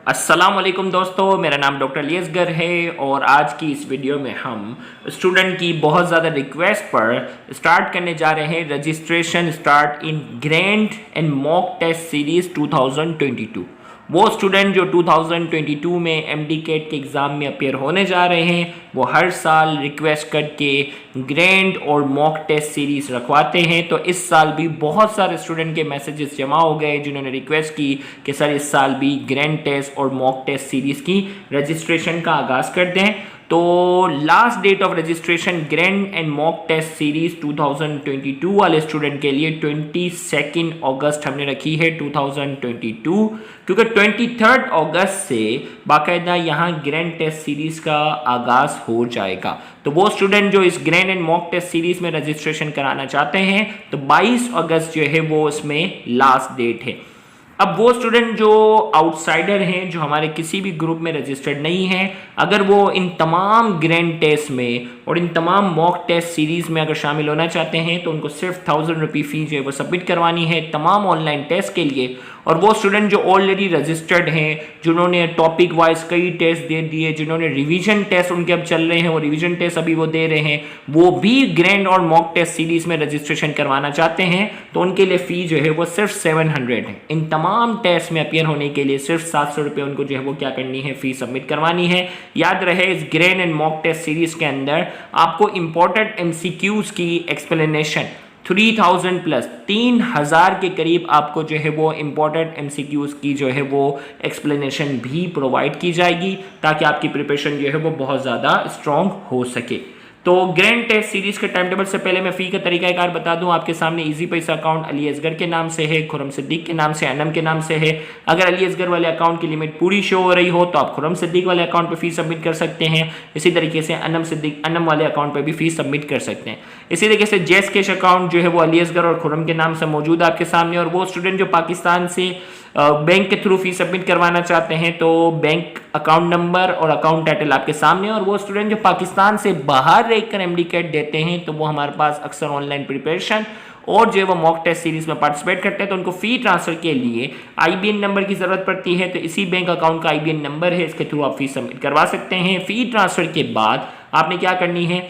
अस्सलाम वालेकुम दोस्तों, मेरा नाम डॉक्टर अली असगर है और आज की इस वीडियो में हम स्टूडेंट की बहुत ज़्यादा रिक्वेस्ट पर स्टार्ट करने जा रहे हैं registration start in grand and mock test series 2022। वो स्टूडेंट जो 2022 में एमडी कैट के एग्ज़ाम में अपेयर होने जा रहे हैं वो हर साल रिक्वेस्ट करके ग्रैंड और मॉक टेस्ट सीरीज़ रखवाते हैं। तो इस साल भी बहुत सारे स्टूडेंट के मैसेजेस जमा हो गए जिन्होंने रिक्वेस्ट की कि सर इस साल भी ग्रैंड टेस्ट और मॉक टेस्ट सीरीज़ की रजिस्ट्रेशन का आगाज़ कर दें। तो last date of registration grand and mock test series 2022 वाले स्टूडेंट के लिए 22 अगस्त हमने रखी है 2022, क्योंकि 23 अगस्त से बाकायदा यहाँ ग्रैंड टेस्ट सीरीज का आगाज़ हो जाएगा। तो वो स्टूडेंट जो इस grand and mock test series में रजिस्ट्रेशन कराना चाहते हैं तो 22 अगस्त जो है वो इसमें लास्ट डेट है। अब वो स्टूडेंट जो आउटसाइडर हैं, जो हमारे किसी भी ग्रुप में रजिस्टर्ड नहीं हैं, अगर वो इन तमाम ग्रैंड टेस्ट में और इन तमाम मॉक टेस्ट सीरीज़ में अगर शामिल होना चाहते हैं तो उनको सिर्फ 1000 रुपये फ़ी जो है वो सबमिट करवानी है तमाम ऑनलाइन टेस्ट के लिए। और वो स्टूडेंट जो ऑलरेडी रजिस्टर्ड हैं, जिन्होंने टॉपिक वाइज कई टेस्ट दे दिए, जिन्होंने रिवीजन टेस्ट उनके अब चल रहे हैं, वो रिवीजन टेस्ट अभी वो दे रहे हैं, वो भी ग्रैंड और मॉक टेस्ट सीरीज़ में रजिस्ट्रेशन करवाना चाहते हैं तो उनके लिए फ़ी जो है वो सिर्फ 700 है। इन तमाम टेस्ट में अपियर होने के लिए सिर्फ 700 रुपये उनको जो है वो क्या करनी है, फ़ी सबमिट करवानी है। याद रहे इस grand and mock test series के अंदर आपको इंपॉर्टेंट एमसीक्यूज़ की एक्सप्लेनेशन 3000 प्लस 3000 के करीब आपको जो है वो इंपॉर्टेंट एमसीक्यूज़ की जो है वो एक्सप्लेनेशन भी प्रोवाइड की जाएगी ताकि आपकी प्रिपरेशन जो है वो बहुत ज़्यादा स्ट्रॉन्ग हो सके। तो ग्रैंड टेस्ट सीरीज के टाइम टेबल से पहले मैं फ़ी का तरीकाकार बता दूं। आपके सामने इजी पैसा अकाउंट अली असगर के नाम से है, खुरम सिद्दीक के नाम से, अनम के नाम से है। अगर अली असगर वाले अकाउंट की लिमिट पूरी शो हो रही हो तो आप खुरम सिद्दीक वाले अकाउंट पे फ़ी सबमिट कर सकते हैं। इसी तरीके से अनम वाले अकाउंट पर भी फ़ी सबमिट कर सकते हैं। इसी तरीके से जैस कैश अकाउंट जो है वो अली असगर और खुरम के नाम से मौजूद आपके सामने। और वो स्टूडेंट जो पाकिस्तान से बैंक के थ्रू फी सबमिट करवाना चाहते हैं तो बैंक अकाउंट नंबर और अकाउंट टाइटल आपके सामने। और वो स्टूडेंट जो पाकिस्तान से बाहर रहकर एमडी कैट देते हैं तो वो हमारे पास अक्सर ऑनलाइन प्रिपरेशन और जो वो मॉक टेस्ट सीरीज में पार्टिसिपेट करते हैं तो उनको फ़ी ट्रांसफ़र के लिए आईबीएन नंबर की ज़रूरत पड़ती है। तो इसी बैंक अकाउंट का आईबीएन नंबर है, इसके थ्रू आप फी सबमिट करवा सकते हैं। फ़ी ट्रांसफ़र के बाद आपने क्या करनी है,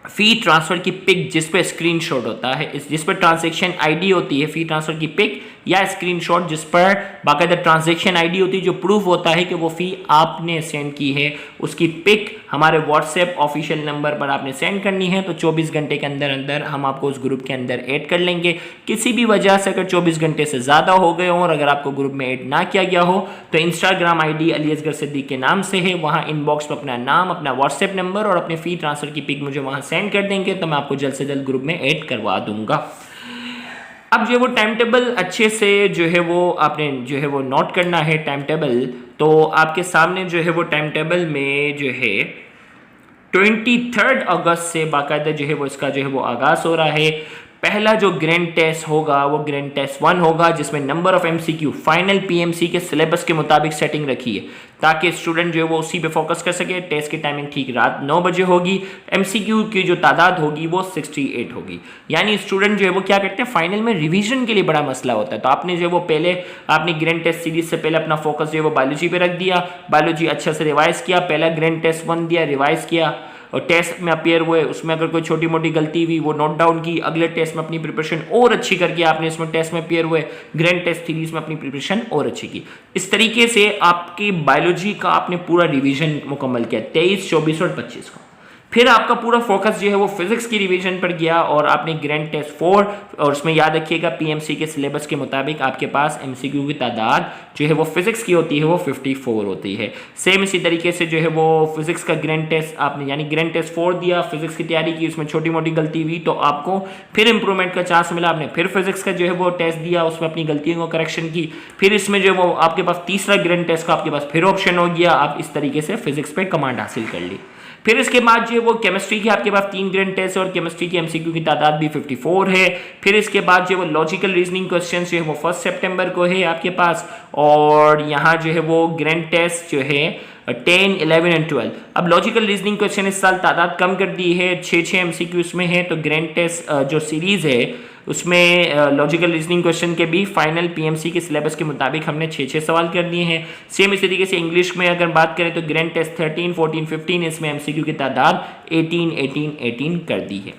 फ़ी ट्रांसफ़र की पिक जिस पे स्क्रीनशॉट होता है, जिस पर ट्रांजैक्शन आईडी होती है, फ़ी ट्रांसफ़र की पिक या स्क्रीनशॉट जिस पर बाकायदा ट्रांजैक्शन आईडी होती है जो प्रूफ होता है कि वो फ़ी आपने सेंड की है, उसकी पिक हमारे व्हाट्सएप ऑफिशियल नंबर पर आपने सेंड करनी है। तो 24 घंटे के अंदर अंदर हम आपको उस ग्रुप के अंदर ऐड कर लेंगे। किसी भी वजह से अगर 24 घंटे से ज़्यादा हो गए हों और अगर आपको ग्रुप में ऐड ना किया गया हो तो इंस्टाग्राम आईडी अली असगर सिद्दीक के नाम से है, वहाँ इनबॉक्स पर अपना नाम, अपना व्हाट्सएप नंबर और अपने फ़ी ट्रांसफ़र की पिक मुझे वहाँ सेंड कर देंगे तो मैं आपको जल्द से जल्द ग्रुप में ऐड करवा दूंगा। अब जो है वो टाइम टेबल अच्छे से जो है वो आपने जो है वो नोट करना है टाइम टेबल। तो आपके सामने जो है वो टाइम टेबल में जो है 23 अगस्त से बाकायदा जो है वो इसका जो है वो आगाज़ हो रहा है। पहला जो ग्रैंड टेस्ट होगा वो ग्रैंड टेस्ट 1 होगा जिसमें number of MCQ final PMC के सिलेबस के मुताबिक सेटिंग रखी है ताकि स्टूडेंट जो है वो उसी पे फोकस कर सके। टेस्ट की टाइमिंग ठीक रात 9 बजे होगी। एमसीक्यू की जो तादाद होगी वो 68 होगी। यानी स्टूडेंट जो है वो क्या करते हैं, फाइनल में रिवीजन के लिए बड़ा मसला होता है। तो आपने जो है वो पहले आपने ग्रैंड टेस्ट सीरीज से पहले अपना फोकस जो है वो बायोलॉजी पे रख दिया, बायोलॉजी अच्छा से रिवाइज किया, पहला ग्रैंड टेस्ट 1 दिया, रिवाइज किया और टेस्ट में अपेयर हुए, उसमें अगर कोई छोटी मोटी गलती हुई वो नोट डाउन की, अगले टेस्ट में अपनी प्रिपरेशन और अच्छी करके आपने इसमें टेस्ट में अपेयर हुए, ग्रैंड टेस्ट सीरीज में अपनी प्रिपरेशन और अच्छी की। इस तरीके से आपकी बायोलॉजी का आपने पूरा रिवीजन मुकम्मल किया 23, 24 और 25 को। फिर आपका पूरा फोकस जो है वो फिजिक्स की रिवीजन पर गया और आपने ग्रैंड टेस्ट 4 और उसमें याद रखिएगा पीएमसी के सिलेबस के मुताबिक आपके पास एमसीक्यू की तादाद जो है वो फिजिक्स की होती है वो 54 होती है। सेम इसी तरीके से जो है वो फिजिक्स का ग्रैंड टेस्ट आपने यानी ग्रैंड टेस्ट 4 दिया, फिजिक्स की तैयारी की, उसमें छोटी मोटी गलती हुई तो आपको फिर इंप्रूवमेंट का चांस मिला, आपने फिर फिजिक्स का जो है वो टेस्ट दिया, उसमें अपनी गलतियों को करेक्शन की, फिर इसमें जो है वो आपके पास तीसरा ग्रैंड टेस्ट का आपके पास फिर ऑप्शन हो गया, आप इस तरीके से फिजिक्स पे कमांड हासिल कर ली। फिर इसके बाद जो है वो केमिस्ट्री की आपके पास 3 ग्रैंड टेस्ट है और केमिस्ट्री की एमसीक्यू की तादाद भी 54 है। फिर इसके बाद जो है वो लॉजिकल रीजनिंग क्वेश्चन जो है वो 1 सितंबर को है आपके पास और यहाँ जो है वो ग्रैंड टेस्ट जो है 10, 11 एंड 12। अब लॉजिकल रीजनिंग क्वेश्चन इस साल तादाद कम कर दी है, 6 एमसीक्यू इसमें है। तो ग्रैंड टेस्ट जो सीरीज है उसमें लॉजिकल रीजनिंग क्वेश्चन के भी फाइनल पीएमसी के सिलेबस के मुताबिक हमने 6 सवाल कर दिए हैं। सेम इसी तरीके से इंग्लिश में अगर बात करें तो ग्रैंड टेस्ट 13, 14, 15, इसमें एमसीक्यू की तादाद 18, 18, 18 कर दी है।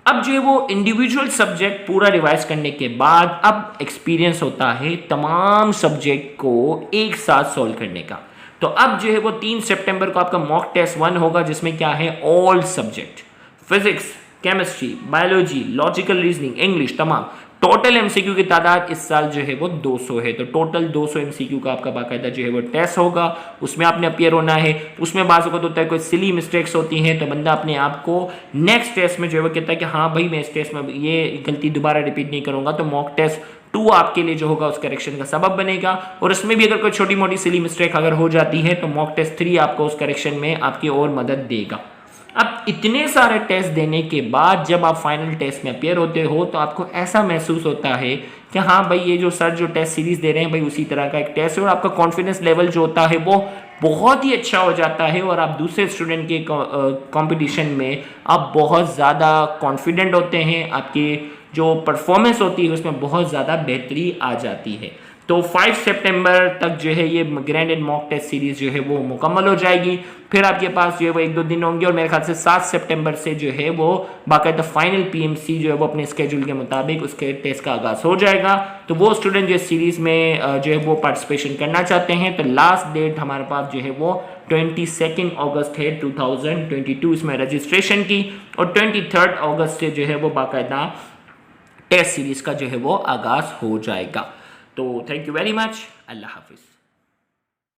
अब जो है वो इंडिविजुअल सब्जेक्ट पूरा रिवाइज करने के बाद अब एक्सपीरियंस होता है तमाम सब्जेक्ट को एक साथ सॉल्व करने का। तो अब जो है वो 3 सितंबर को आपका मॉक टेस्ट 1 होगा, जिसमें क्या है all subject, physics, chemistry, biology, logical reasoning, English, तमाम। टोटल एमसीक्यू की तादाद इस साल जो है वो 200 है। तो टोटल 200 एमसीक्यू का आपका बाकायदा जो है वो टेस्ट होगा, उसमें आपने अपियर होना है। उसमें बाज़ वक़्त होता है कोई सिली मिस्टेक्स होती हैं, तो बंदा अपने आप को नेक्स्ट टेस्ट में जो है वो कहता है कि हाँ भाई मैं इस टेस्ट में ये गलती दोबारा रिपीट नहीं करूँगा। तो मॉक टेस्ट 2 आपके लिए जो होगा उस करेक्शन का सबब बनेगा। और उसमें भी अगर कोई छोटी मोटी सिली मिस्टेक अगर हो जाती है तो मॉक टेस्ट 3 आपको उस करेक्शन में आपकी और मदद देगा। अब इतने सारे टेस्ट देने के बाद जब आप फाइनल टेस्ट में अपियर होते हो तो आपको ऐसा महसूस होता है कि हाँ भाई ये जो सर जो टेस्ट सीरीज दे रहे हैं भाई उसी तरह का एक टेस्ट है, और आपका कॉन्फिडेंस लेवल जो होता है वो बहुत ही अच्छा हो जाता है और आप दूसरे स्टूडेंट के कंपटीशन में आप बहुत ज़्यादा कॉन्फिडेंट होते हैं। आपकी जो परफॉर्मेंस होती है उसमें बहुत ज़्यादा बेहतरी आ जाती है। तो 5 सितंबर तक जो है ये grand and mock test series जो है वो मुकम्मल हो जाएगी। फिर आपके पास जो है वो 1-2 दिन होंगे और मेरे ख्याल से 7 सितंबर से जो है वो बाकायदा फाइनल पीएमसी जो है वो अपने स्केड्यूल के मुताबिक उसके टेस्ट का आगाज़ हो जाएगा। तो वो स्टूडेंट जो सीरीज़ में जो है वो पार्टिसिपेशन करना चाहते हैं तो लास्ट डेट हमारे पास जो है वो 22 अगस्त है 2022 इसमें रजिस्ट्रेशन की, और 23 अगस्त से जो है वो बाकायदा टेस्ट सीरीज़ का जो है वो आगाज़ हो जाएगा। तो थैंक यू वेरी मच, अल्लाह हाफिज़।